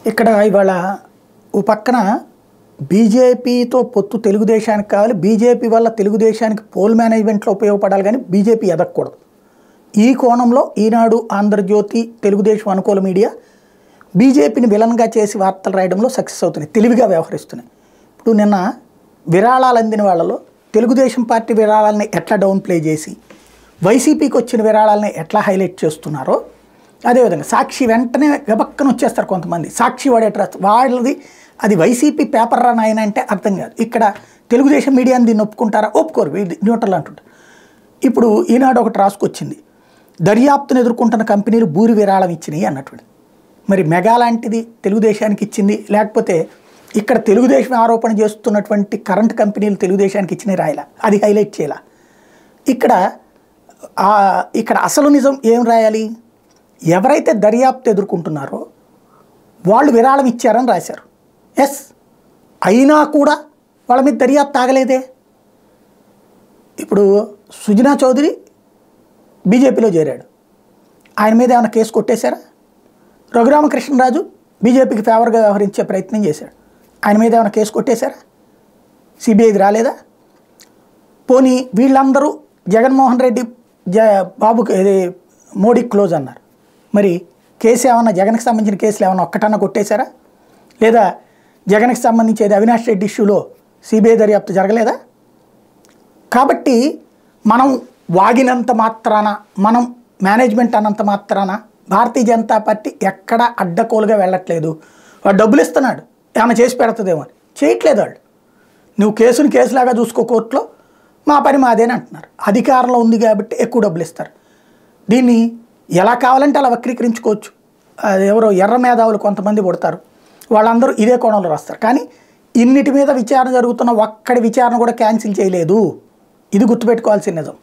ఇక్కడ ఇవాళ ఓ పక్కన బీజేపీతో పొత్తు తెలుగుదేశానికి కావాలి, బీజేపీ వల్ల తెలుగుదేశానికి పోల్ మేనేజ్మెంట్లో ఉపయోగపడాలి, కానీ బీజేపీ ఎదగకూడదు. ఈ కోణంలో ఈనాడు, ఆంధ్రజ్యోతి, తెలుగుదేశం అనుకూల మీడియా బీజేపీని విలన్గా చేసి వార్తలు రాయడంలో సక్సెస్ అవుతున్నాయి, తెలివిగా వ్యవహరిస్తున్నాయి. ఇప్పుడు నిన్న విరాళాలు అందిన వాళ్ళలో తెలుగుదేశం పార్టీ విరాళాలని ఎట్లా డౌన్ ప్లే చేసి వైసీపీకి వచ్చిన విరాళాలని ఎట్లా హైలైట్ చేస్తున్నారో అదేవిధంగా సాక్షి వెంటనే గబక్కన వచ్చేస్తారు కొంతమంది. సాక్షి వాడే ట్రస్ట్ వాళ్ళది, అది వైసీపీ పేపర్ రన్ అయినా అంటే అర్థం కాదు. ఇక్కడ తెలుగుదేశం మీడియాని దీన్ని ఒప్పుకుంటారా? ఒప్పుకోరు, వీళ్ళు న్యూట్రల్ అంటుంటారు. ఇప్పుడు ఈనాడు ఒకటి రాసుకొచ్చింది, దర్యాప్తును ఎదుర్కొంటున్న కంపెనీలు భూరి విరాళం ఇచ్చినాయి అన్నటువంటి. మరి మెగా లాంటిది తెలుగుదేశానికి ఇచ్చింది, లేకపోతే ఇక్కడ తెలుగుదేశం ఆరోపణ చేస్తున్నటువంటి కరెంట్ కంపెనీలు తెలుగుదేశానికి ఇచ్చినాయి రాయాల, అది హైలైట్ చేయాల. ఇక్కడ అసలు నిజం ఏం రాయాలి? ఎవరైతే దర్యాప్తు ఎదుర్కొంటున్నారో వాళ్ళు విరాళం ఇచ్చారని రాశారు. ఎస్, అయినా కూడా వాళ్ళ మీద దర్యాప్తు ఆగలేదే. ఇప్పుడు సుజనా చౌదరి బీజేపీలో చేరాడు, ఆయన మీద ఏమైనా కేసు కొట్టేశారా? రఘురామకృష్ణరాజు బీజేపీకి ఫేవర్గా వ్యవహరించే ప్రయత్నం చేశాడు, ఆయన మీద ఏమైనా కేసు కొట్టేశారా? సిబిఐకి రాలేదా? పోనీ వీళ్ళందరూ జగన్మోహన్ రెడ్డి బాబుకి మోడీ క్లోజ్ అన్నారు, మరి కేసు ఏమన్నా జగన్కి సంబంధించిన కేసులు ఏమన్నా ఒక్కటన్నా కొట్టేశారా? లేదా జగన్కి సంబంధించేది అవినాష్ రెడ్డి ఇష్యూలో సిబిఐ దర్యాప్తు జరగలేదా? కాబట్టి మనం వాగినంత మాత్రాన, మనం మేనేజ్మెంట్ అన్నంత మాత్రాన భారతీయ జనతా పార్టీ ఎక్కడ అడ్డకోలుగా వెళ్ళట్లేదు. వాడు డబ్బులు ఇస్తున్నాడు, ఏమైనా చేసి పెడుతుందేమో అని. చేయట్లేదు వాళ్ళు. నువ్వు కేసుని కేసులాగా చూసుకో, కోర్టులో మా పని మాదేని అంటున్నారు. అధికారంలో ఉంది కాబట్టి ఎక్కువ డబ్బులు ఇస్తారు. దీన్ని ఎలా కావాలంటే అలా వక్రీకరించుకోవచ్చు. ఎవరో ఎర్ర మేధావులు కొంతమంది పుడతారు, వాళ్ళందరూ ఇదే కోణంలో రాస్తారు. కానీ ఇన్నిటి మీద విచారణ జరుగుతున్న ఒక్కడి విచారణ కూడా క్యాన్సిల్ చేయలేదు. ఇది గుర్తుపెట్టుకోవాల్సిన నిజం.